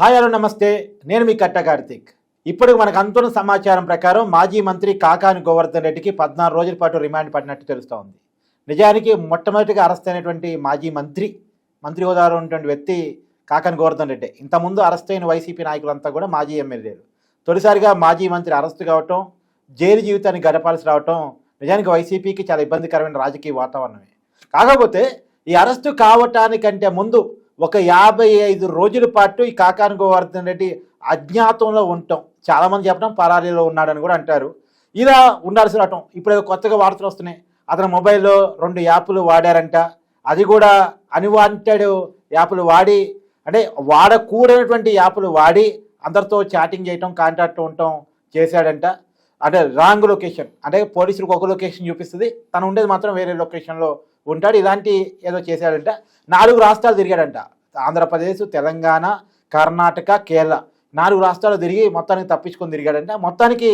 Hi hello నమస్తే, నేను మీ కట్ట కార్తీక్. ఇప్పుడు మనకు అందుతున్న సమాచారం ప్రకారం మాజీ మంత్రి కాకాని గోవర్ధన్ రెడ్డికి 14 రోజుల పాటు రిమాండ్ పడినట్టు తెలుస్తూ ఉంది. నిజానికి మొట్టమొదటిగా అరెస్ట్ అయినటువంటి మాజీ మంత్రి హోదాలో ఉన్నటువంటి వ్యక్తి కాకాని గోవర్ధన్ రెడ్డి. ఇంతకుముందు అరెస్ట్ అయిన వైసీపీ నాయకులంతా కూడా మాజీ ఎమ్మెల్యేలు. తొలిసారిగా మాజీ మంత్రి అరెస్ట్ కావటం, జైలు జీవితాన్ని గడపాల్సి రావటం నిజానికి వైసీపీకి చాలా ఇబ్బందికరమైన రాజకీయ వాతావరణమే. కాకపోతే ఈ అరెస్టు కావటానికంటే ముందు ఒక 55 రోజుల పాటు ఈ కాకాని గోవర్ధన్ రెడ్డి అజ్ఞాతంలో ఉండటం, చాలామంది చెప్పడం పరారీలో ఉన్నాడని కూడా అంటారు. ఇలా ఉండాల్సి రావటం ఇప్పుడు కొత్తగా వార్తలు వస్తున్నాయి. అతని మొబైల్లో 2 యాప్లు వాడారంట. అది కూడా అన్వాంటెడ్ యాప్లు వాడి, అంటే వాడకూడనటువంటి యాప్లు వాడి అందరితో చాటింగ్ చేయటం, కాంటాక్ట్ ఉండటం చేశాడంట. అంటే రాంగ్ లొకేషన్, అంటే పోలీసులకు ఒక లొకేషన్ చూపిస్తుంది, తను ఉండేది మాత్రం వేరే లొకేషన్లో ఉంటాడు. ఇలాంటి ఏదో చేశాడంట. 4 రాష్ట్రాలు తిరిగాడంట. ఆంధ్రప్రదేశ్, తెలంగాణ, కర్ణాటక, కేరళ 4 రాష్ట్రాలు తిరిగి మొత్తానికి తప్పించుకొని తిరిగాడంట. మొత్తానికి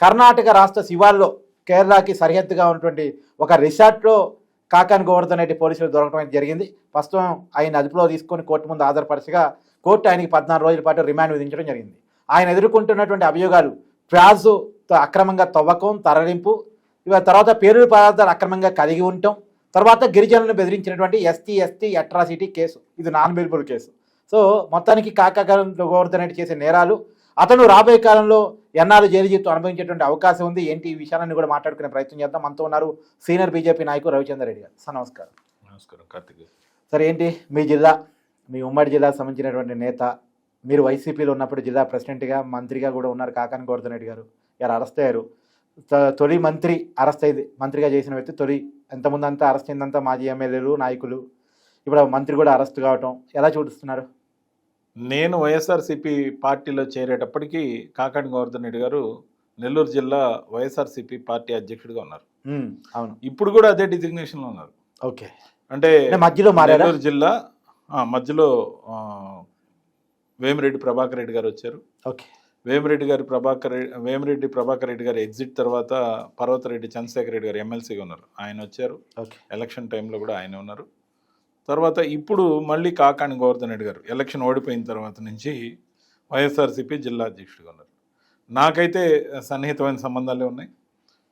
కర్ణాటక రాష్ట్ర శివార్లో కేరళకి సరిహద్దుగా ఉన్నటువంటి ఒక రిసార్ట్లో కాకాని గోవర్ధన్ రెడ్డి పోలీసులు దొరకడం అయితే జరిగింది. ప్రస్తుతం ఆయన అదుపులో తీసుకొని కోర్టు ముందు హాజరుపరచగా కోర్టు ఆయనకి 14 రోజుల పాటు రిమాండ్ విధించడం జరిగింది. ఆయన ఎదుర్కొంటున్నటువంటి అభియోగాలు ప్యాజు అక్రమంగా తవ్వకం, తరలింపు, తర్వాత పేరుడు పదార్థాలు అక్రమంగా కలిగి ఉండటం, తర్వాత గిరిజనులను బెదిరించినటువంటి ఎస్టీ అట్రాసిటీ కేసు. ఇది నాన్ బెయిలబుల్ కేసు. సో మొత్తానికి కాకాని గోవర్ధన్ రెడ్డి చేసే నేరాలు, అతను రాబోయే కాలంలో ఎన్నాళ్ళు జైలు జీవితం అనుభవించేటువంటి అవకాశం ఉంది. ఏంటి ఈ విషయాన్ని కూడా మాట్లాడుకునే ప్రయత్నం చేద్దాం. మనతో ఉన్నారు సీనియర్ బీజేపీ నాయకుడు రవిచంద్ర రెడ్డి గారు. సార్ నమస్కారం. నమస్కారం కార్తిక్. సార్, ఏంటి మీ జిల్లా, మీ ఉమ్మడి జిల్లాకు సంబంధించినటువంటి నేత, మీరు వైసీపీలో ఉన్నప్పుడు జిల్లా ప్రెసిడెంట్గా, మంత్రిగా కూడా ఉన్నారు కాకాని గోవర్ధన్ రెడ్డి గారు. ఇలా అరెస్ట్ అయ్యారు. తొలి మంత్రి అరెస్ట్ అయింది, మంత్రిగా చేసిన వ్యక్తి తొలి. ఎంతమంది అంతా అరెస్ట్ అయిందంతా మాజీ ఎమ్మెల్యేలు, నాయకులు. ఇప్పుడు మంత్రి కూడా అరెస్ట్ కావటం ఎలా చూపిస్తున్నారు? నేను వైఎస్ఆర్సీపీ పార్టీలో చేరేటప్పటికీ కాకాని గోవర్ధన్ రెడ్డి గారు నెల్లూరు జిల్లా వైఎస్ఆర్సీపీ పార్టీ అధ్యక్షుడిగా ఉన్నారు. అవును, ఇప్పుడు కూడా అదే డిజిగ్నేషన్లో ఉన్నారు. ఓకే, అంటే మధ్యలో నెల్లూరు జిల్లా మధ్యలో వేమిరెడ్డి ప్రభాకర్ రెడ్డి గారు వచ్చారు. ఓకే, వేమిరెడ్డి ప్రభాకర్ రెడ్డి గారు ఎగ్జిట్ తర్వాత పర్వతరెడ్డి చంద్రశేఖర్ రెడ్డి గారు ఎమ్మెల్సీగా ఉన్నారు, ఆయన వచ్చారు. ఎలక్షన్ టైంలో కూడా ఆయన ఉన్నారు. తర్వాత ఇప్పుడు మళ్ళీ కాకాని గోవర్ధన్ రెడ్డి గారు ఎలక్షన్ ఓడిపోయిన తర్వాత నుంచి వైఎస్ఆర్సీపీ జిల్లా అధ్యక్షుడిగా ఉన్నారు. నాకైతే సన్నిహితమైన సంబంధాలే ఉన్నాయి.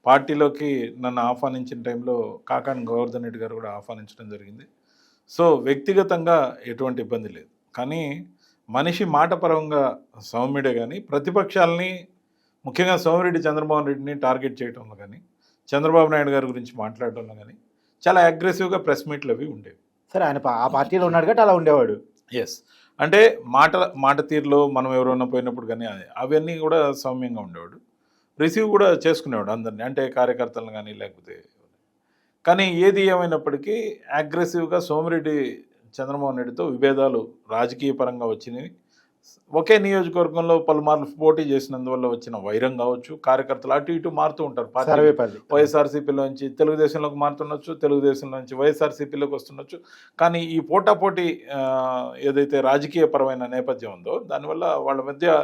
పార్టీలోకి నన్ను ఆహ్వానించిన టైంలో కాకాని గోవర్ధన్ రెడ్డి గారు కూడా ఆహ్వానించడం జరిగింది. సో వ్యక్తిగతంగా ఎటువంటి ఇబ్బంది లేదు. కానీ మనిషి మాటపరంగా సౌమ్యుడే, కానీ ప్రతిపక్షాలని, ముఖ్యంగా సోమిరెడ్డి చంద్రబాబు రెడ్డిని టార్గెట్ చేయడంలో కానీ, చంద్రబాబు నాయుడు గారి గురించి మాట్లాడటంలో కానీ చాలా అగ్రెసివ్గా ప్రెస్ మీట్లు అవి ఉండేవి. సరే, ఆయన ఆ పార్టీలో ఉన్నాడు కాబట్టి అలా ఉండేవాడు. ఎస్, అంటే మాట తీరులో మనం ఎవరైనా పోయినప్పుడు కానీ అవన్నీ కూడా సౌమ్యంగా ఉండేవాడు. రిసీవ్ కూడా చేసుకునేవాడు అందరినీ, అంటే కార్యకర్తలను కానీ లేకపోతే. కానీ ఏది ఏమైనప్పటికీ అగ్రెసివ్గా సోమిరెడ్డి చంద్రమోహన్ రెడ్డితో విభేదాలు రాజకీయ పరంగా వచ్చినాయి. ఒకే నియోజకవర్గంలో పలుమార్లు పోటీ చేసినందువల్ల వచ్చిన వైరం కావచ్చు, కార్యకర్తలు అటు ఇటు మారుతూ ఉంటారు. వైఎస్ఆర్సీపీలోంచి తెలుగుదేశంలోకి మారుతుండొచ్చు, తెలుగుదేశంలోంచి వైఎస్ఆర్సీపీలోకి వస్తుండొచ్చు. కానీ ఈ పోటాపోటీ ఏదైతే రాజకీయ పరమైన నేపథ్యం ఉందో దానివల్ల వాళ్ళ మధ్య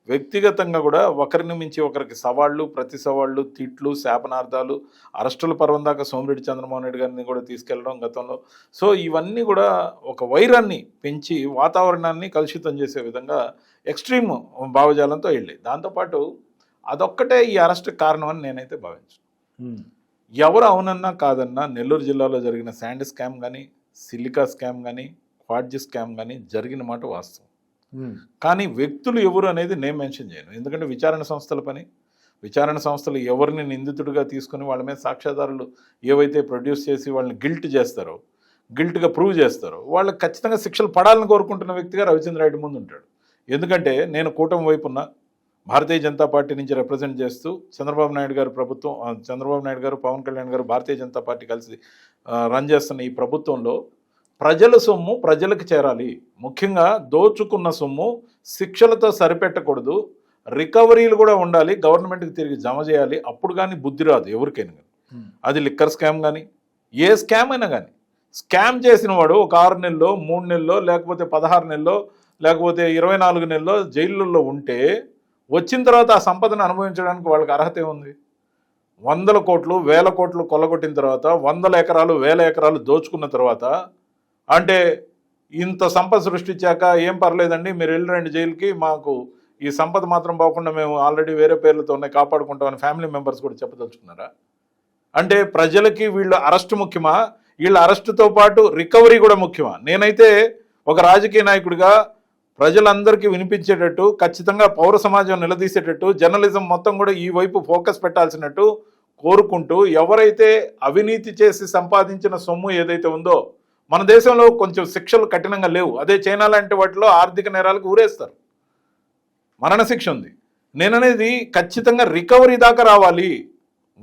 వ్యక్తిగతంగా కూడా ఒకరిని మించి ఒకరికి సవాళ్ళు, ప్రతి సవాళ్ళు, తిట్లు, శాపనార్థాలు, అరెస్టుల పర్వం దాకా సోమిరెడ్డి చంద్రమోహన్ రెడ్డి గారిని కూడా తీసుకెళ్లడం గతంలో. సో ఇవన్నీ కూడా ఒక వైరాన్ని పెంచి వాతావరణాన్ని కలుషితం చేసే విధంగా ఎక్స్ట్రీమ్ భావజాలంతో వెళ్ళాయి. దాంతోపాటు అదొక్కటే ఈ అరెస్ట్ కారణం అని నేనైతే భావించాను. ఎవరు అవునన్నా కాదన్నా నెల్లూరు జిల్లాలో జరిగిన శాండ్ స్కామ్ కానీ, సిలికా స్కామ్ కానీ, క్వాడ్జీ స్కామ్ కానీ జరిగిన మాట వాస్తవం. కానీ వ్యక్తులు ఎవరు అనేది నేను మెన్షన్ చేయను. ఎందుకంటే విచారణ సంస్థల పని. విచారణ సంస్థలు ఎవరిని నిందితుడిగా తీసుకుని వాళ్ళ మీద సాక్ష్యాధారాలు ఏవైతే ప్రొడ్యూస్ చేసి వాళ్ళని గిల్ట్గా ప్రూవ్ చేస్తారో వాళ్ళకి ఖచ్చితంగా శిక్షలు పడాలని కోరుకుంటున్న వ్యక్తిగా రవిచంద్ర రెడ్డి ముందు ఉంటాడు. ఎందుకంటే నేను కూటమి వైపు ఉన్న భారతీయ జనతా పార్టీ నుంచి రిప్రజెంట్ చేస్తూ చంద్రబాబు నాయుడు గారు, పవన్ కళ్యాణ్ గారు, భారతీయ జనతా పార్టీ కలిసి రన్ చేస్తున్న ఈ ప్రభుత్వంలో ప్రజల సొమ్ము ప్రజలకు చేరాలి. ముఖ్యంగా దోచుకున్న సొమ్ము శిక్షలతో సరిపెట్టకూడదు, రికవరీలు కూడా ఉండాలి, గవర్నమెంట్కి తిరిగి జమ చేయాలి. అప్పుడు కానీ బుద్ధి రాదు ఎవరికైనా కానీ. అది లిక్కర్ స్కామ్ కానీ ఏ స్కామ్ అయినా కానీ. స్కామ్ చేసిన వాడు ఒక 6 నెలల్లో, 3 నెలల్లో, లేకపోతే 16 నెలల్లో, లేకపోతే 24 నెలల్లో జైళ్ళల్లో ఉంటే వచ్చిన తర్వాత ఆ సంపదను అనుభవించడానికి వాళ్ళకి అర్హత ఏముంది? 100 కోట్లు, 1000 కోట్లు కొల్లగొట్టిన తర్వాత, 100 ఎకరాలు, 1000 ఎకరాలు దోచుకున్న తర్వాత, అంటే ఇంత సంపద సృష్టించాక ఏం పర్లేదండి మీరు వెళ్ళరండి జైలుకి, మాకు ఈ సంపద మాత్రం పోకుండా మేము ఆల్రెడీ వేరే పేర్లతో ఉన్నాయి కాపాడుకుంటామని ఫ్యామిలీ మెంబర్స్ కూడా చెప్పదలుచుకున్నారా? అంటే ప్రజలకి వీళ్ళు అరెస్ట్ ముఖ్యమా, వీళ్ళ అరెస్టుతో పాటు రికవరీ కూడా ముఖ్యమా? నేనైతే ఒక రాజకీయ నాయకుడిగా ప్రజలందరికీ వినిపించేటట్టు, ఖచ్చితంగా పౌర సమాజం నిలదీసేటట్టు, జర్నలిజం మొత్తం కూడా ఈ వైపు ఫోకస్ పెట్టాల్సినట్టు కోరుకుంటూ, ఎవరైతే అవినీతి చేసి సంపాదించిన సొమ్ము ఏదైతే ఉందో, మన దేశంలో కొంచెం శిక్షలు కఠినంగా లేవు, అదే చైనా లాంటి వాటిలో ఆర్థిక నేరాలకు ఊరేస్తారు, మరణశిక్ష ఉంది. నేననేది ఖచ్చితంగా రికవరీ దాకా రావాలి.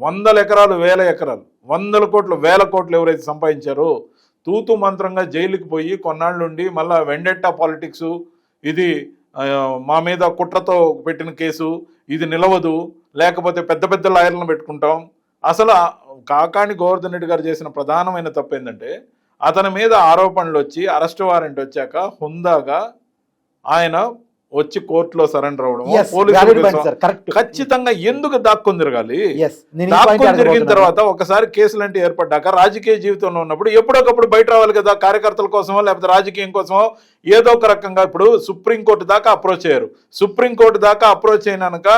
100 ఎకరాలు 1000 ఎకరాలు 100 కోట్లు 1000 కోట్లు ఎవరైతే సంపాదించారో తూతు మంత్రంగా జైలుకి పోయి కొన్నాళ్ళుండి మళ్ళా వెండెట్టా పాలిటిక్స్, ఇది మా మీద కుట్రతో పెట్టిన కేసు, ఇది నిలవదు, లేకపోతే పెద్ద పెద్ద లాయర్లను పెట్టుకుంటాం. అసలు కాకాణి గోవర్ధన్ రెడ్డి గారు చేసిన ప్రధానమైన తప్పు ఏంటంటే, అతని మీద ఆరోపణలు వచ్చి అరెస్ట్ వారెంట్ వచ్చాక హుందాగా ఆయన వచ్చి కోర్టులో సరెండర్ అవ్వడం, ఖచ్చితంగా ఎందుకు దాక్కుని తిరగాలి? దాక్కుని తిరిగిన తర్వాత ఒకసారి కేసులు అంటే ఏర్పడ్డాక రాజకీయ జీవితంలో ఉన్నప్పుడు ఎప్పుడొకప్పుడు బయట రావాలి కదా, కార్యకర్తల కోసమో లేకపోతే రాజకీయం కోసమో ఏదో ఒక రకంగా. ఇప్పుడు సుప్రీంకోర్టు దాకా అప్రోచ్ అయ్యారు, సుప్రీంకోర్టు దాకా అప్రోచ్ అయినాక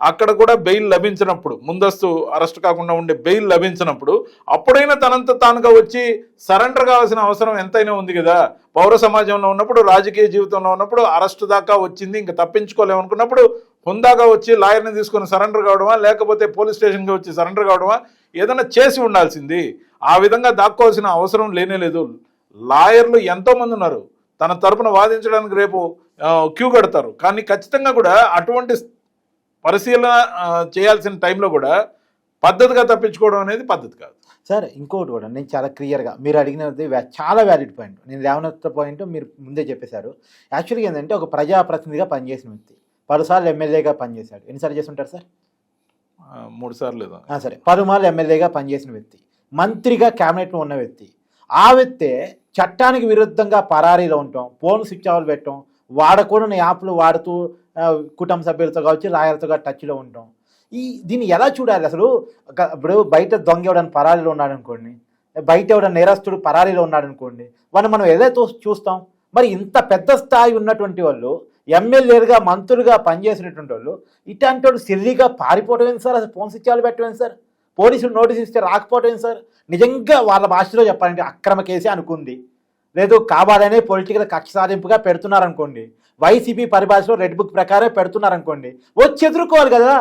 అక్కడ కూడా బెయిల్ లభించినప్పుడు, ముందస్తు అరెస్ట్ కాకుండా ఉండే బెయిల్ లభించినప్పుడు అప్పుడైనా తనంత తానుగా వచ్చి సరెండర్ కావాల్సిన అవసరం ఎంతైనా ఉంది కదా. పౌర సమాజంలో ఉన్నప్పుడు, రాజకీయ జీవితంలో ఉన్నప్పుడు అరెస్ట్ దాకా వచ్చింది, ఇంకా తప్పించుకోలేమనుకున్నప్పుడు హుందాగా వచ్చి లాయర్ని తీసుకొని సరెండర్ కావడమా, లేకపోతే పోలీస్ స్టేషన్కి వచ్చి సరెండర్ కావడమా, ఏదైనా చేసి ఉండాల్సింది. ఆ విధంగా దాక్కోవాల్సిన అవసరం లేనేలేదు. లాయర్లు ఎంతోమంది ఉన్నారు, తన తరపున వాదించడానికి రేపు క్యూ కడతారు. కానీ ఖచ్చితంగా కూడా అటువంటి పరిశీలన చేయాల్సిన టైంలో కూడా పద్ధతిగా తప్పించుకోవడం అనేది పద్ధతి కాదు సార్. ఇంకోటి కూడా నేను చాలా క్లియర్గా మీరు అడిగినది చాలా వ్యాలిడ్ పాయింట్, నేను లేవనెత్త పాయింట్ మీరు ముందే చెప్పేశారు. యాక్చువల్గా ఏంటంటే ఒక ప్రజాప్రతినిధిగా పనిచేసిన వ్యక్తి 10 సార్లు ఎమ్మెల్యేగా పనిచేశాడు. ఎన్నిసార్లు చేసి ఉంటారు సార్? 3 సార్లు. సరే, 10 మార్లు ఎమ్మెల్యేగా పనిచేసిన వ్యక్తి, మంత్రిగా క్యాబినెట్లో ఉన్న వ్యక్తి. ఆ వ్యక్తే చట్టానికి విరుద్ధంగా పరారీలో ఉండటం, ఫోన్ స్విచ్ ఆఫ్ పెట్టడం, వాడకూడని యాప్లు వాడుతూ కుటుంబ సభ్యులతో కావచ్చు లాయర్తో టచ్లో ఉండటం, దీన్ని ఎలా చూడాలి అసలు? ఇప్పుడు బయట దొంగ ఎవడని పరారీలో ఉన్నాడు అనుకోండి, బయట ఎవడ నేరస్తుడు పరారీలో ఉన్నాడు అనుకోండి, వాడిని మనం ఏదైతే చూస్తాం. మరి ఇంత పెద్ద స్థాయి ఉన్నటువంటి వాళ్ళు, ఎమ్మెల్యేలుగా మంత్రులుగా పనిచేసినటువంటి వాళ్ళు, ఇట్లాంటి వాళ్ళు సిల్లీగా పారిపోవడం ఏంటి సార్? అసలు ఫోన్ స్విచ్ ఆఫ్ పెట్టడం ఏంటి సార్? పోలీసులు నోటీస్ ఇస్తే రాకపోవడం ఏంటి సార్? నిజంగా వాళ్ళ భాషలో చెప్పాలంటే అక్రమ కేసే అనుకుంది, లేదు కావాలనే పొలిటికల్ కక్ష సాధింపుగా పెడుతున్నారనుకోండి, వైసీపీ పరిభాషలో రెడ్ బుక్ ప్రకారం పెడుతున్నారనుకోండి, వచ్చి ఎదుర్కోవాలి కదా.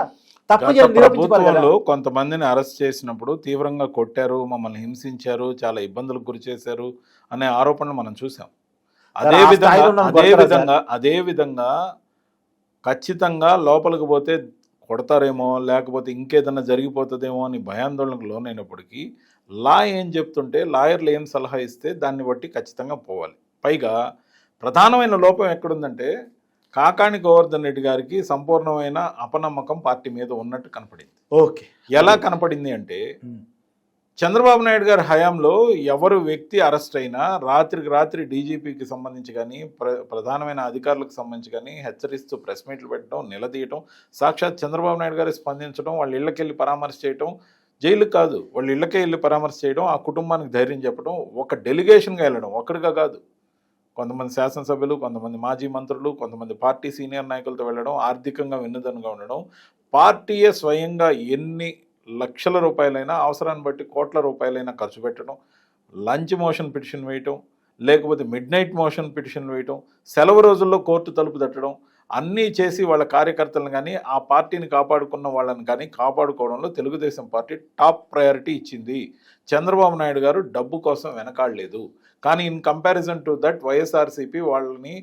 తప్పు ప్రభుత్వంలో కొంతమందిని అరెస్ట్ చేసినప్పుడు తీవ్రంగా కొట్టారు, మమ్మల్ని హింసించారు, చాలా ఇబ్బందులకు గురి చేశారు అనే ఆరోపణలు మనం చూసాం. అదే విధంగా ఖచ్చితంగా లోపలికి పోతే కొడతారేమో, లేకపోతే ఇంకేదన్నా జరిగిపోతుందేమో అని భయాందోళనకు లోనైనప్పటికీ లా ఏం చెప్తుంటే, లాయర్లు ఏం సలహా ఇస్తే దాన్ని బట్టి ఖచ్చితంగా పోవాలి. పైగా ప్రధానమైన లోపం ఎక్కడుందంటే, కాకాణి గోవర్ధన్ రెడ్డి గారికి సంపూర్ణమైన అపనమ్మకం పార్టీ మీద ఉన్నట్టు కనపడింది. ఓకే, ఎలా కనపడింది అంటే, చంద్రబాబు నాయుడు గారి హయాంలో ఎవరు వ్యక్తి అరెస్ట్ అయినా రాత్రికి రాత్రి డీజీపీకి సంబంధించి కానీ ప్రధానమైన అధికారులకు సంబంధించి కానీ హెచ్చరిస్తూ ప్రెస్ మీట్లు పెట్టడం, నిలదీయటం, సాక్షాత్ చంద్రబాబు నాయుడు గారి స్పందించడం, వాళ్ళ ఇళ్ళకి వెళ్ళి పరామర్శ చేయటం, జైలుకి కాదు వాళ్ళ ఇళ్ళకే వెళ్ళి పరామర్శ చేయడం, ఆ కుటుంబానికి ధైర్యం చెప్పడం, ఒక డెలిగేషన్గా వెళ్ళడం, ఒక్కడిగా కాదు, కొంతమంది శాసనసభ్యులు, కొంతమంది మాజీ మంత్రులు, కొంతమంది పార్టీ సీనియర్ నాయకులతో వెళ్ళడం, ఆర్థికంగా వెన్నుదన్నుగా ఉండడం, పార్టీయే స్వయంగా ఎన్ని లక్షల రూపాయలైనా అవసరాన్ని బట్టి కోట్ల రూపాయలైనా ఖర్చు పెట్టడం, లంచ్ మోషన్ పిటిషన్ వేయటం, లేకపోతే మిడ్ నైట్ మోషన్ పిటిషన్ వేయటం, సెలవు రోజుల్లో కోర్టు తలుపు తట్టడం, అన్నీ చేసి వాళ్ళ కార్యకర్తలను కానీ ఆ పార్టీని కాపాడుకున్న వాళ్ళని కానీ కాపాడుకోవడంలో తెలుగుదేశం పార్టీ టాప్ ప్రయారిటీ ఇచ్చింది. చంద్రబాబు నాయుడు గారు డబ్బు కోసం వెనకాడలేదు. కానీ in comparison to that YSRCP వాళ్ళని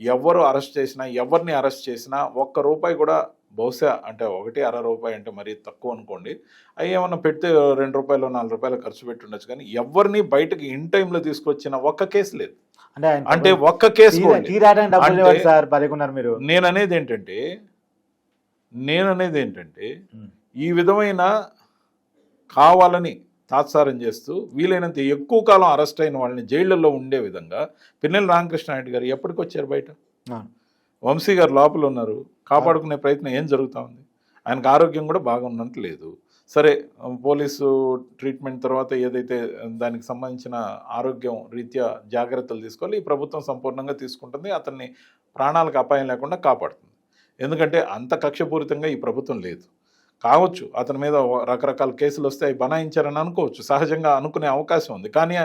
ఎవరు అరెస్ట్ చేసినా, ఎవరిని అరెస్ట్ చేసినా ₹1 కూడా, బహుశా అంటే ₹1.50 అంటే మరీ తక్కువ అనుకోండి, అవి ఏమన్నా పెడితే ₹2 ₹4 ఖర్చు పెట్టి ఉండొచ్చు, కానీ ఎవరిని బయటకు ఇన్ టైంలో తీసుకొచ్చిన ఒక్క కేసు లేదు. అంటే ఒక్క కేసు నేననేది ఏంటంటే ఈ విధమైన కావాలని తాత్సారం చేస్తూ వీలైనంత ఎక్కువ కాలం అరెస్ట్ అయిన వాళ్ళని జైళ్లలో ఉండే విధంగా పిన్నెల రామకృష్ణ నాయుడు గారు ఎప్పటికి వచ్చారు బయట? వంశీ గారు లోపల ఉన్నారు, కాపాడుకునే ప్రయత్నం ఏం జరుగుతూ ఉంది? ఆయనకు ఆరోగ్యం కూడా బాగున్నట్టు లేదు. సరే పోలీసు ట్రీట్మెంట్ తర్వాత ఏదైతే దానికి సంబంధించిన ఆరోగ్యం రీత్యా జాగ్రత్తలు తీసుకోవాలి, ఈ ప్రభుత్వం సంపూర్ణంగా తీసుకుంటుంది, అతన్ని ప్రాణాలకు అపాయం లేకుండా కాపాడుతుంది. ఎందుకంటే అంత కక్షపూరితంగా ఈ ప్రభుత్వం లేదు. కావచ్చు అతని మీద రకరకాల కేసులు వస్తే అవి బనాయించారని అనుకోవచ్చు, సహజంగా అనుకునే అవకాశం ఉంది. కానీ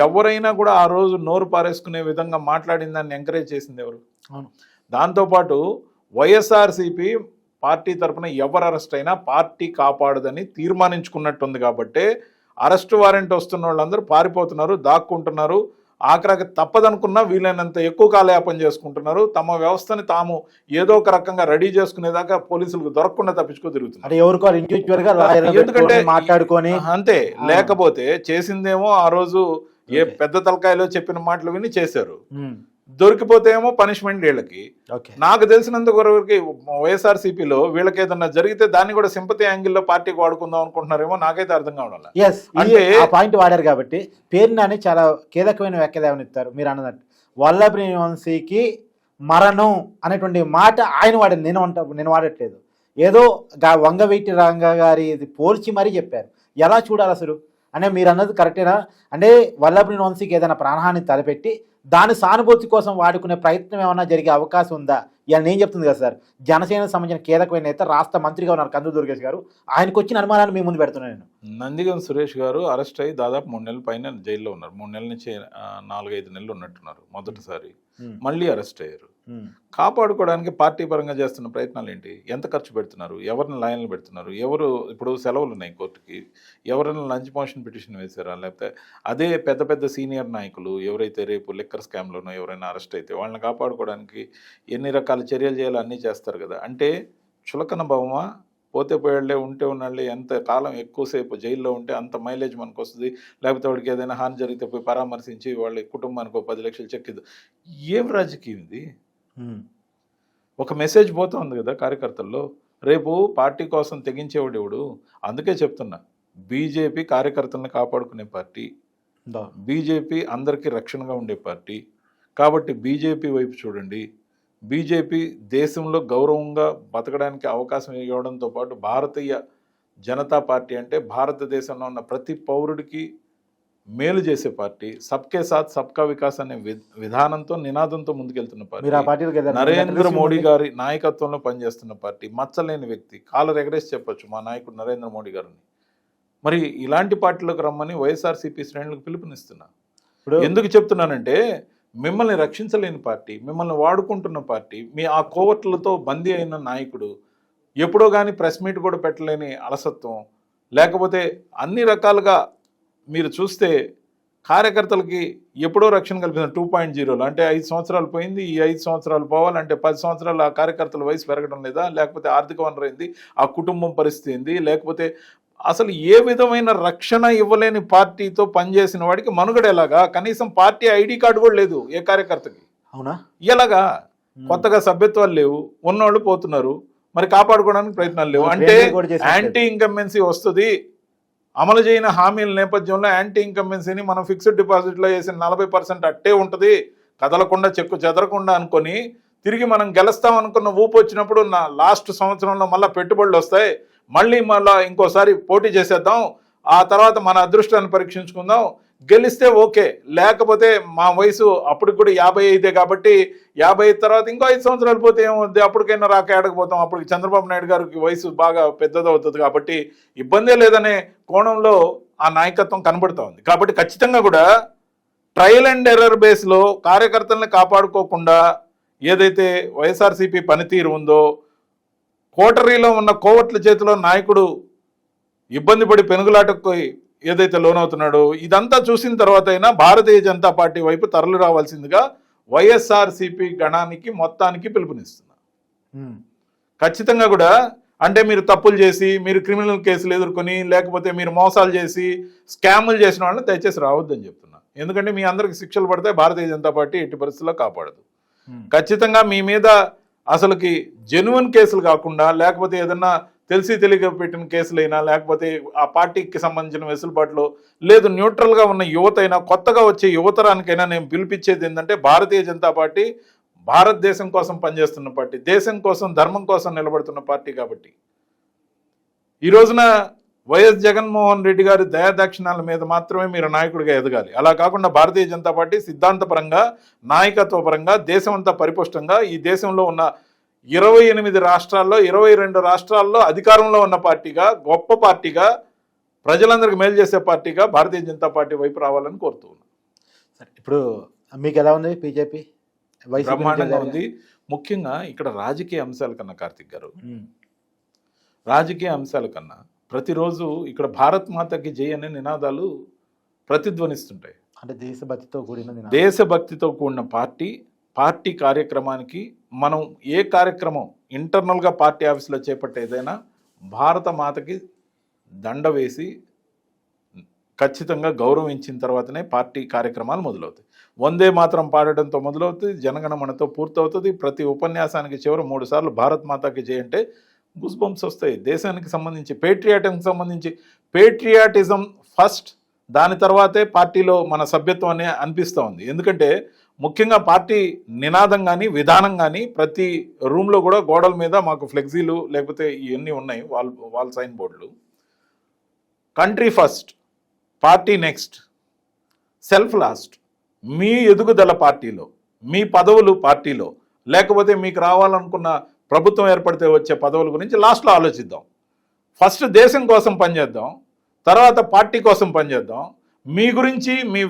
ఎవరైనా కూడా ఆ రోజు నోరు పారేసుకునే విధంగా మాట్లాడిన దాన్ని ఎంకరేజ్ చేసింది ఎవరు? దాంతోపాటు వైఎస్ఆర్సీపీ పార్టీ తరఫున ఎవరు అరెస్ట్ అయినా పార్టీ కాపాడదని తీర్మానించుకున్నట్టుంది. కాబట్టి అరెస్ట్ వారెంట్ వస్తున్న వాళ్ళందరూ పారిపోతున్నారు, దాక్కుంటున్నారు, ఆఖరికి తప్పదనుకున్నా వీలైనంత ఎక్కువ కాలయాపన చేసుకుంటున్నారు. తమ వ్యవస్థని తాము ఏదో ఒక రకంగా రెడీ చేసుకునేదాకా పోలీసులకు దొరకకుండా తప్పించుకో తిరుగుతున్నారు. ఎందుకంటే మాట్లాడుకొని అంతే, లేకపోతే చేసిందేమో ఆ రోజు ఏ పెద్ద తలకాయలో చెప్పిన మాటలు విని చేశారు, దొరికిపోతే ఏమో పనిష్మెంట్ వీళ్ళకి. నాకు తెలిసినంత వరకు వైఎస్ఆర్సీపీలో వీళ్ళకి ఏదన్నా జరిగితే దాన్ని కూడా సింపతి యాంగిల్లో పార్టీకి వాడుకుందాం అనుకుంటున్నారేమో, నాకైతే అర్థం కావడం. అంటే పాయింట్ వాడారు కాబట్టి పేరుని చాలా కీలకమైన వ్యాఖ్యలు ఇస్తారు. మీరు అన్నట్టు వల్లభనేని వంశీకి మరణం అనేటువంటి మాట ఆయన వాడారు, నేను వాడట్లేదు. ఏదో వంగవీటి రంగ గారి పోల్చి మరీ చెప్పారు. ఎలా చూడాలి అసలు? అంటే మీరు అన్నది కరెక్టేనా? అంటే వల్లభనేని వంశీకి ఏదైనా ప్రాణహాని తలపెట్టి దాని సానుభూతి కోసం వాడుకునే ప్రయత్నం ఏమన్నా జరిగే అవకాశం ఉందా? ఇలా నేను చెప్తుంది కదా సార్, జనసేనకు సంబంధించిన కీలకమైన నేత, రాష్ట్ర మంత్రిగా ఉన్నారు కందులు దుర్గేష్ గారు, ఆయనకు వచ్చిన అనుమానాన్ని మీ ముందు పెడుతున్నాను నేను. నందిగం సురేష్ గారు అరెస్ట్ అయ్యి దాదాపు 3 నెలల పైన జైల్లో ఉన్నారు. 3 నెలల నుంచి 4-5 నెలలు ఉన్నట్టున్నారు మొదటిసారి. మళ్ళీ అరెస్ట్ అయ్యారు. కాపాడుకోవడానికి పార్టీ పరంగా చేస్తున్న ప్రయత్నాలు ఏంటి? ఎంత ఖర్చు పెడుతున్నారు? ఎవరిని లైన్లు పెడుతున్నారు? ఎవరు ఇప్పుడు సెలవులు ఉన్నాయి కోర్టుకి, ఎవరైనా లంచ్ మోషన్ పిటిషన్ వేశారా? లేకపోతే అదే పెద్ద పెద్ద సీనియర్ నాయకులు ఎవరైతే రేపు లిక్కర్ స్కామ్లోనో ఎవరైనా అరెస్ట్ అయితే వాళ్ళని కాపాడుకోవడానికి ఎన్ని రకాల చర్యలు చేయాలో అన్నీ చేస్తారు కదా. అంటే చులకన భావమా? పోతే పోయాళ్లే, ఉంటే ఉన్నాళ్ళే, ఎంత కాలం ఎక్కువసేపు జైల్లో ఉంటే అంత మైలేజ్ మనకు వస్తుంది, లేకపోతే వాడికి ఏదైనా హాని జరిగితే పోయి పరామర్శించి వాళ్ళ కుటుంబానికి 10 లక్షలు చెక్ ఇది. ఏం రాజకీయం ఇది? ఒక మెసేజ్ పోతుంది కదా కార్యకర్తల్లో. రేపు పార్టీ కోసం తెగించేవాడు ఎవడు? అందుకే చెప్తున్నా, బీజేపీ కార్యకర్తలను కాపాడుకునే పార్టీ, బీజేపీ అందరికీ రక్షణగా ఉండే పార్టీ. కాబట్టి బీజేపీ వైపు చూడండి. బీజేపీ దేశంలో గౌరవంగా బతకడానికి అవకాశం ఇవ్వడంతో పాటు భారతీయ జనతా పార్టీ అంటే భారతదేశంలో ఉన్న ప్రతి పౌరుడికి మేలు చేసే పార్టీ, సబ్కే సాత్ సబ్కా వికాస్ అనే విధానంతో నినాదంతో ముందుకెళ్తున్న పార్టీ, నరేంద్ర మోడీ గారి నాయకత్వంలో పనిచేస్తున్న పార్టీ, మచ్చలేని వ్యక్తి, కాలర్ ఎగరేసి చెప్పొచ్చు మా నాయకుడు నరేంద్ర మోడీ గారిని. మరి ఇలాంటి పార్టీలకు రమ్మని వైఎస్ఆర్సీపీ శ్రేణులకు పిలుపునిస్తున్నా. ఎందుకు చెప్తున్నానంటే, మిమ్మల్ని రక్షించలేని పార్టీ, మిమ్మల్ని వాడుకుంటున్న పార్టీ, మీ ఆ కోవట్లతో బందీ అయిన నాయకుడు, ఎప్పుడో కానీ ప్రెస్ మీట్ కూడా పెట్టలేని అలసత్వం, లేకపోతే అన్ని రకాలుగా మీరు చూస్తే కార్యకర్తలకి ఎప్పుడో రక్షణ కల్పించిన 2.0లో, అంటే 5 సంవత్సరాలు పోయింది, ఈ 5 సంవత్సరాలు పోవాలంటే 10 సంవత్సరాలు ఆ కార్యకర్తల వయసు పెరగడం లేదా, లేకపోతే ఆర్థిక వనరు ఏంది, ఆ కుటుంబం పరిస్థితి ఏంది, లేకపోతే అసలు ఏ విధమైన రక్షణ ఇవ్వలేని పార్టీతో పనిచేసిన వాడికి మనుగడ ఎలాగా? కనీసం పార్టీ ఐడి కార్డు కూడా లేదు ఏ కార్యకర్తకి. అవునా? ఎలాగా? కొత్తగా సభ్యత్వాలు లేవు, ఉన్నోళ్ళు పోతున్నారు, మరి కాపాడుకోవడానికి ప్రయత్నాలు లేవు. అంటే యాంటీ ఇన్కంబెన్సీ వస్తుంది. అమలు చేయని హామీల నేపథ్యంలో యాంటీ ఇన్కంబెన్సీని మనం ఫిక్స్డ్ డిపాజిట్లో వేసిన 40% అట్టే ఉంటుంది, కదలకుండా చెక్కు చెదరకుండా అనుకొని తిరిగి మనం గెలుస్తాం అనుకున్న ఊపు వచ్చినప్పుడు లాస్ట్ సంవత్సరంలో మళ్ళీ పెట్టుబడులు వస్తాయి, మళ్ళీ ఇంకోసారి పోటీ చేసేద్దాం, ఆ తర్వాత మన అదృష్టాన్ని పరీక్షించుకుందాం, గెలిస్తే ఓకే, లేకపోతే మా వయసు అప్పటికి కూడా 55 కాబట్టి 55 తర్వాత ఇంకో 5 సంవత్సరాలు పోతే ఏమవుద్ది, అప్పటికైనా రాక ఏడకపోతాం, అప్పటికి చంద్రబాబు నాయుడు గారికి వయసు బాగా పెద్దదవుతుంది కాబట్టి ఇబ్బందే లేదనే కోణంలో ఆ నాయకత్వం కనబడుతూ ఉంది. కాబట్టి ఖచ్చితంగా కూడా ట్రయల్ అండ్ ఎర్రర్ బేస్లో కార్యకర్తలను కాపాడుకోకుండా ఏదైతే వైఎస్ఆర్సీపీ పనితీరు ఉందో, కోటరీలో ఉన్న కోవట్ల చేతిలో నాయకుడు ఇబ్బంది పడి పెనుగులాటకు ఏదైతే లోనవుతున్నాడో, ఇదంతా చూసిన తర్వాత అయినా భారతీయ జనతా పార్టీ వైపు తరలి రావాల్సిందిగా వైఎస్ఆర్సీపీ గణానికి మొత్తానికి పిలుపునిస్తున్నా. ఖచ్చితంగా కూడా అంటే మీరు తప్పులు చేసి, మీరు క్రిమినల్ కేసులు ఎదుర్కొని, లేకపోతే మీరు మోసాలు చేసి స్కాములు చేసిన వాళ్ళని దయచేసి రావద్దని చెప్తున్నా. ఎందుకంటే మీ అందరికి శిక్షలు పడితే భారతీయ జనతా పార్టీ ఎట్టి పరిస్థితుల్లో కాపాడదు. ఖచ్చితంగా మీ మీద అసలుకి జెన్యున్ కేసులు కాకుండా, లేకపోతే ఏదన్నా తెలిసి తెలియక పెట్టిన కేసులైనా, లేకపోతే ఆ పార్టీకి సంబంధించిన వెసులుబాటులో లేదు, న్యూట్రల్గా ఉన్న యువత అయినా, కొత్తగా వచ్చే యువతరానికైనా నేను పిలిపించేది ఏంటంటే, భారతీయ జనతా పార్టీ భారతదేశం కోసం పనిచేస్తున్న పార్టీ, దేశం కోసం ధర్మం కోసం నిలబడుతున్న పార్టీ. కాబట్టి ఈ రోజున వైఎస్ జగన్మోహన్ రెడ్డి గారి దయాదాక్షిణాల మీద మాత్రమే మీరు నాయకుడిగా ఎదగాలి. అలా కాకుండా భారతీయ జనతా పార్టీ సిద్ధాంతపరంగా, నాయకత్వపరంగా దేశం అంతా పరిపుష్టంగా ఈ దేశంలో ఉన్న 28 రాష్ట్రాల్లో 22 రాష్ట్రాల్లో అధికారంలో ఉన్న పార్టీగా, గొప్ప పార్టీగా, ప్రజలందరికీ మేలు చేసే పార్టీగా భారతీయ జనతా పార్టీ వైపు రావాలని కోరుతూ ఉన్నాను. సరే, ఇప్పుడు మీకు ఎలా ఉంది బీజేపీ? బ్రహ్మాండంగా ఉంది. ముఖ్యంగా ఇక్కడ రాజకీయ అంశాల కన్నా కార్తిక్ గారు, రాజకీయ అంశాల కన్నా ప్రతిరోజు ఇక్కడ భారత్ మాతకి జై అనే నినాదాలు ప్రతిధ్వనిస్తుంటాయి. అంటే దేశభక్తితో కూడిన పార్టీ కార్యక్రమానికి మనం ఏ కార్యక్రమం ఇంటర్నల్గా పార్టీ ఆఫీసులో చేపట్టేదైనా భారత మాతకి దండ వేసి ఖచ్చితంగా గౌరవించిన తర్వాతనే పార్టీ కార్యక్రమాలు మొదలవుతాయి. వందే మాత్రం పాడటంతో మొదలవుతుంది, జనగణమనతో పూర్తవుతుంది. ప్రతి ఉపన్యాసానికి చివరి 3 సార్లు భారత్ మాతాకి జై అంటే గూస్ బంప్స్ వస్తాయి. దేశానికి సంబంధించి పేట్రియాటిజం ఫస్ట్, దాని తర్వాతే పార్టీలో మన సభ్యత్వం అని అనిపిస్తూ ఉంది. ఎందుకంటే ముఖ్యంగా పార్టీ నినాదం కానీ విధానం కానీ ప్రతి రూమ్లో కూడా గోడల మీద మాకు ఫ్లెక్సీలు లేకపోతే ఇవన్నీ ఉన్నాయి, వాల్ సైన్ బోర్డులు. Country first, party next, self last. మీ ఎదుగుదల పార్టీలో, మీ పదవులు పార్టీలో, లేకపోతే మీకు రావాలనుకున్న ప్రభుత్వం ఏర్పడితే వచ్చే పదవుల గురించి లాస్ట్లో ఆలోచిద్దాం. ఫస్ట్ దేశం కోసం పనిచేద్దాం, తర్వాత పార్టీ కోసం పనిచేద్దాం, మీ గురించి మీ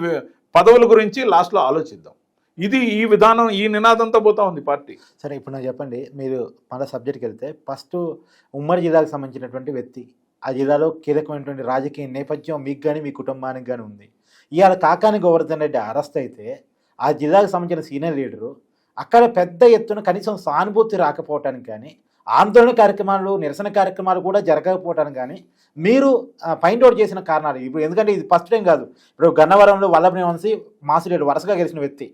పదవుల గురించి లాస్ట్లో ఆలోచిద్దాం. ఇది ఈ విధానం, ఈ నినాదంతో పోతా ఉంది పార్టీ. సరే, ఇప్పుడు నాకు చెప్పండి, మీరు మన సబ్జెక్ట్కి వెళ్తే ఫస్ట్ ఉమ్మడి జిల్లాకు సంబంధించినటువంటి వ్యక్తి, ఆ జిల్లాలో కీలకమైనటువంటి రాజకీయ నేపథ్యం మీకు కానీ మీ కుటుంబానికి కానీ ఉంది. ఇవాళ కాకాని గోవర్ధన్ రెడ్డి అరెస్ట్ అయితే ఆ జిల్లాకు సంబంధించిన సీనియర్ లీడరు అక్కడ పెద్ద ఎత్తున కనీసం సానుభూతి రాకపోవటానికి కానీ, ఆందోళన కార్యక్రమాలు, నిరసన కార్యక్రమాలు కూడా జరగకపోవటానికి కానీ మీరు ఫైండ్ అవుట్ చేసిన కారణాలు ఇప్పుడు, ఎందుకంటే ఇది ఫస్ట్ టైం కాదు. ఇప్పుడు గన్నవరంలో వల్లభనేని వంశీ మాసిరెడ్డి వరుసగా గెలిచిన వ్యక్తి,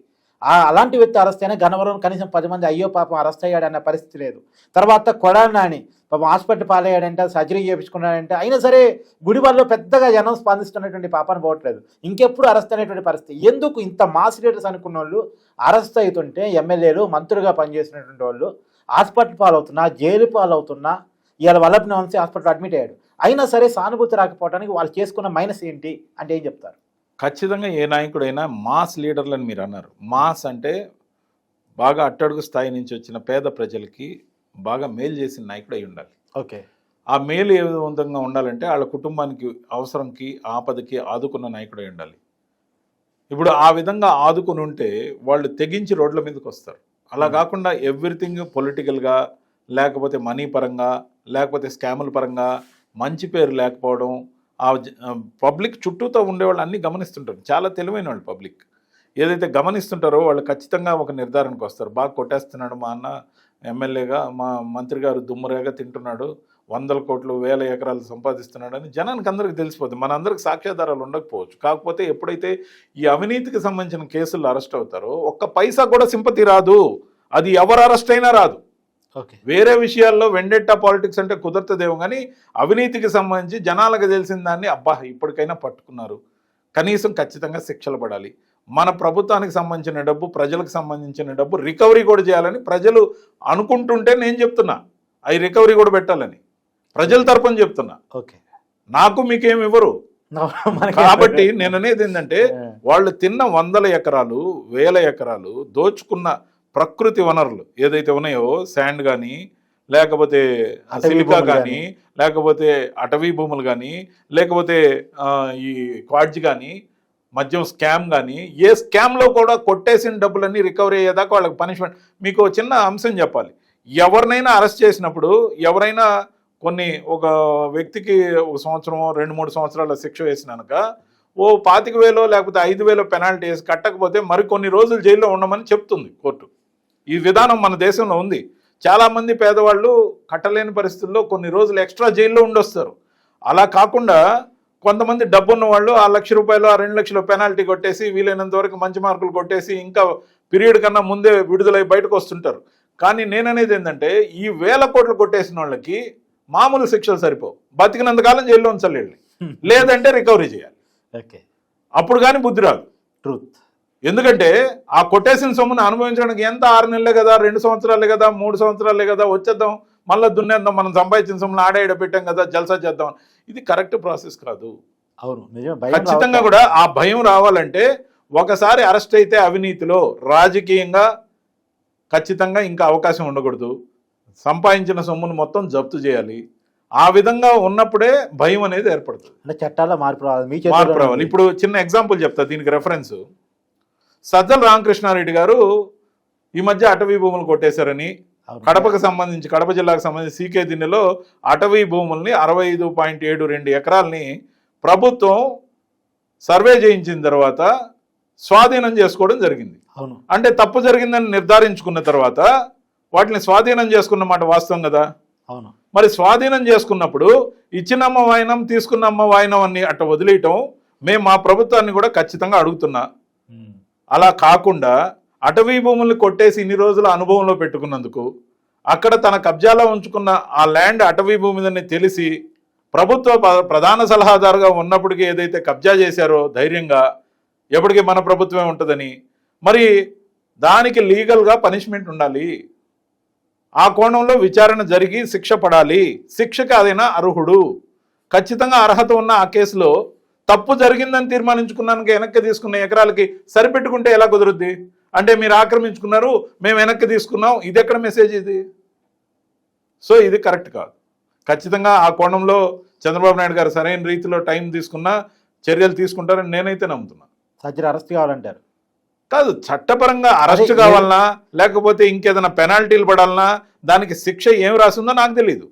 అలాంటి వ్యక్తి అరెస్ట్ అయినా గన్నవరం కనీసం 10 మంది అయ్యో పాపం అరెస్ట్ అయ్యాడు అన్న పరిస్థితి లేదు. తర్వాత కొడాలి నాని పాపం హాస్పిటల్ పాలయ్యాడంటే, సర్జరీ చేయించుకున్నాడంటే, అయినా సరే గుడివాడలో పెద్దగా జనం స్పందిస్తున్నటువంటి పాపాన్ని పోవట్లేదు. ఇంకెప్పుడు అరెస్ట్ అనేటువంటి పరిస్థితి. ఎందుకు ఇంత మాస్ లీడర్స్ అనుకున్న వాళ్ళు అరెస్ట్ అవుతుంటే, ఎమ్మెల్యేలు మంత్రులుగా పనిచేసినటువంటి వాళ్ళు హాస్పిటల్ పాలవుతున్నా, జైలు పాలవుతున్నా, ఇవాళ వల్లభనేని వంశీ హాస్పిటల్ అడ్మిట్ అయ్యాడు, అయినా సరే సానుభూతి రాకపోవడానికి వాళ్ళు చేసుకున్న మైనస్ ఏంటి అంటే ఏం చెప్తారు? ఖచ్చితంగా ఏ నాయకుడైనా మాస్ లీడర్లని మీరు అన్నారు. మాస్ అంటే బాగా అట్టడుగు స్థాయి నుంచి వచ్చిన పేద ప్రజలకి బాగా మేలు చేసిన నాయకుడు అయి ఉండాలి. ఓకే, ఆ మేలు ఏ విధంగా ఉండాలంటే వాళ్ళ కుటుంబానికి అవసరంకి ఆపదకి ఆదుకున్న నాయకుడు అయి ఉండాలి. ఇప్పుడు ఆ విధంగా ఆదుకుని ఉంటే వాళ్ళు తెగించి రోడ్ల మీదకి వస్తారు. అలా కాకుండా ఎవ్రీథింగ్ పొలిటికల్గా, లేకపోతే మనీ పరంగా, లేకపోతే స్కాముల పరంగా మంచి పేరు లేకపోవడం, ఆ పబ్లిక్ చుట్టూతో ఉండేవాళ్ళు అన్నీ గమనిస్తుంటారు. చాలా తెలివైన వాళ్ళు పబ్లిక్ ఏదైతే గమనిస్తుంటారో వాళ్ళు ఖచ్చితంగా ఒక నిర్ధారణకు వస్తారు. బాగా కొట్టేస్తున్నాడు మా అన్న ఎమ్మెల్యేగా, మా మంత్రి గారు దుమ్మరేగా తింటున్నాడు, 100 కోట్లు 1000 ఎకరాలు సంపాదిస్తున్నాడు అని జనానికి అందరికీ తెలిసిపోతుంది. మన అందరికి సాక్ష్యాధారాలు ఉండకపోవచ్చు. కాకపోతే ఎప్పుడైతే ఈ అవినీతికి సంబంధించిన కేసులు అరెస్ట్ అవుతారో ఒక్క పైసా కూడా సింపతి రాదు. అది ఎవరు అరెస్ట్ అయినా రాదు. వేరే విషయాల్లో వెండెట్టా పాలిటిక్స్ అంటే కుదరతదేమో, కానీ అవినీతికి సంబంధించి జనాలకు తెలిసిన దాన్ని అబ్బా ఇప్పటికైనా పట్టుకున్నారు, కనీసం ఖచ్చితంగా శిక్షలు పడాలి. మన ప్రభుత్వానికి సంబంధించిన డబ్బు, ప్రజలకు సంబంధించిన డబ్బు రికవరీ కూడా చేయాలని ప్రజలు అనుకుంటుంటే నేను చెప్తున్నా అవి రికవరీ కూడా పెట్టాలని ప్రజల తరపున చెప్తున్నా. ఓకే, నాకు మీకేమి ఇవ్వరు. కాబట్టి నేను అనేది ఏంటంటే వాళ్ళు తిన్న 100 ఎకరాలు 1000 ఎకరాలు దోచుకున్న ప్రకృతి వనరులు ఏదైతే ఉన్నాయో, శాండ్ కానీ, లేకపోతే సిలికా కానీ, లేకపోతే అటవీ భూములు కానీ, లేకపోతే ఈ క్వాడ్జ్ కానీ, మద్యం స్కామ్ కానీ, ఏ స్కామ్లో కూడా కొట్టేసిన డబ్బులన్నీ రికవరీ అయ్యేదాకా వాళ్ళకి పనిష్మెంట్. మీకు చిన్న అంశం చెప్పాలి. ఎవరినైనా అరెస్ట్ చేసినప్పుడు, ఎవరైనా ఒక వ్యక్తికి 1 సంవత్సరం 2-3 సంవత్సరాల శిక్ష వేసినాక 25,000 లేకపోతే 5,000 పెనాల్టీ వేసి కట్టకపోతే మరికొన్ని రోజులు జైల్లో ఉండమని చెప్తుంది కోర్టు. ఈ విధానం మన దేశంలో ఉంది. చాలామంది పేదవాళ్ళు కట్టలేని పరిస్థితుల్లో కొన్ని రోజులు ఎక్స్ట్రా జైల్లో ఉండొస్తారు. అలా కాకుండా కొంతమంది డబ్బున్న వాళ్ళు ఆ 1,00,000 రూపాయలు, ఆ 2 లక్షలు పెనాల్టీ కొట్టేసి వీలైనంత వరకు మంచి మార్కులు కొట్టేసి ఇంకా పీరియడ్ కన్నా ముందే విడుదలై బయటకు వస్తుంటారు. కానీ నేననేది ఏంటంటే ఈ 1000 కోట్లు కొట్టేసిన వాళ్ళకి మామూలు శిక్షలు సరిపోవు. బతికినంతకాలం జైల్లో ఉంచాలి, లేదంటే రికవరీ చేయాలి. ఓకే, అప్పుడు కానీ బుద్ధి రాదు. ట్రూత్. ఎందుకంటే ఆ కొట్టేసిన సొమ్మును అనుభవించడానికి ఎంత 6 నెలలే కదా, 2 సంవత్సరాలే కదా, 3 సంవత్సరాలే కదా, వచ్చేద్దాం మళ్ళీ దున్నేద్దాం, మనం సంపాదించిన సొమ్ములు ఆడ పెట్టాం కదా జల్సా చేద్దాం. ఇది కరెక్ట్ ప్రాసెస్ కాదు. అవును, నిజమే. ఖచ్చితంగా కూడా ఆ భయం రావాలంటే ఒకసారి అరెస్ట్ అయితే అవినీతిలో రాజకీయంగా ఖచ్చితంగా ఇంకా అవకాశం ఉండకూడదు. సంపాదించిన సొమ్మును మొత్తం జప్తు చేయాలి. ఆ విధంగా ఉన్నప్పుడే భయం అనేది ఏర్పడుతుంది. అంటే చట్టాల్లో మార్పు రావాలి, మీ మార్పు రావాలి. ఇప్పుడు చిన్న ఎగ్జాంపుల్ చెప్తా దీనికి రెఫరెన్స్. సజ్జల రామకృష్ణారెడ్డి గారు ఈ మధ్య అటవీ భూములు కొట్టేశారని కడపకు సంబంధించి, కడప జిల్లాకు సంబంధించి సీకే దిన్నెలో అటవీ భూముల్ని 65.72 ఎకరాలని ప్రభుత్వం సర్వే చేయించిన తర్వాత స్వాధీనం చేసుకోవడం జరిగింది. అవును, అంటే తప్పు జరిగిందని నిర్ధారించుకున్న తర్వాత వాటిని స్వాధీనం చేసుకున్న మాట వాస్తవం కదా. అవును. మరి స్వాధీనం చేసుకున్నప్పుడు ఇచ్చినమ్మ వాయినం తీసుకున్నమ్మ వాయినం అని అట్ట వదిలేయటం మేము మా ప్రభుత్వాన్ని కూడా ఖచ్చితంగా అడుగుతున్నా. అలా కాకుండా అటవీ భూముల్ని కొట్టేసి ఇన్ని రోజుల అనుభవంలో పెట్టుకున్నందుకు అక్కడ తన కబ్జాలో ఉంచుకున్న ఆ ల్యాండ్ అటవీ భూమిదని తెలిసి ప్రభుత్వ ప్రధాన సలహాదారుగా ఉన్నప్పటికీ ఏదైతే కబ్జా చేశారో ధైర్యంగా ఎప్పటికీ మన ప్రభుత్వమే ఉంటుందని, మరి దానికి లీగల్గా పనిష్మెంట్ ఉండాలి. ఆ కోణంలో విచారణ జరిగి శిక్ష పడాలి. శిక్షకి అదైనా అర్హుడు. ఖచ్చితంగా అర్హత ఉన్న ఆ కేసులో తప్పు జరిగిందని తీర్మానించుకున్నానికి వెనక్కి తీసుకున్న ఎకరాలకి సరిపెట్టుకుంటే ఎలా కుదురుద్ది? అంటే మీరు ఆక్రమించుకున్నారు, మేము వెనక్కి తీసుకున్నాం, ఇది ఎక్కడ మెసేజ్ ఇది? సో ఇది కరెక్ట్ కాదు. ఖచ్చితంగా ఆ కోణంలో చంద్రబాబు నాయుడు గారు సరైన రీతిలో టైం తీసుకున్నా చర్యలు తీసుకుంటారని నేనైతే నమ్ముతున్నా. సజ్జల అరెస్ట్ కావాలంటారు? కాదు, చట్టపరంగా అరెస్ట్ కావాలన్నా లేకపోతే ఇంకేదైనా పెనాల్టీలు పడాలన్నా దానికి శిక్ష ఏం రాసిందో నాకు తెలియదు.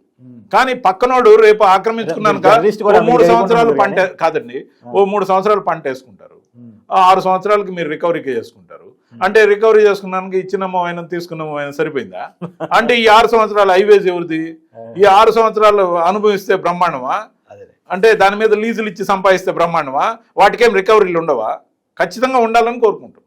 కానీ పక్కనోడు రేపు ఆక్రమించుకున్నాను 3 సంవత్సరాలు పంట కాదండి, 3 సంవత్సరాలు పంట వేసుకుంటారు, 6 సంవత్సరాలకి మీరు రికవరీకి చేసుకుంటారు. అంటే రికవరీ చేసుకున్నానికి ఇచ్చినమో ఆయన తీసుకున్నామో ఆయన సరిపోయిందా? అంటే ఈ 6 సంవత్సరాలు హైవేస్ ఎవరిది? ఈ 6 సంవత్సరాలు అనుభవిస్తే బ్రహ్మాండమా? అంటే దాని మీద లీజులు ఇచ్చి సంపాదిస్తే బ్రహ్మాండమా? వాటికేం రికవరీలు ఉండవా? ఖచ్చితంగా ఉండాలని కోరుకుంటాం.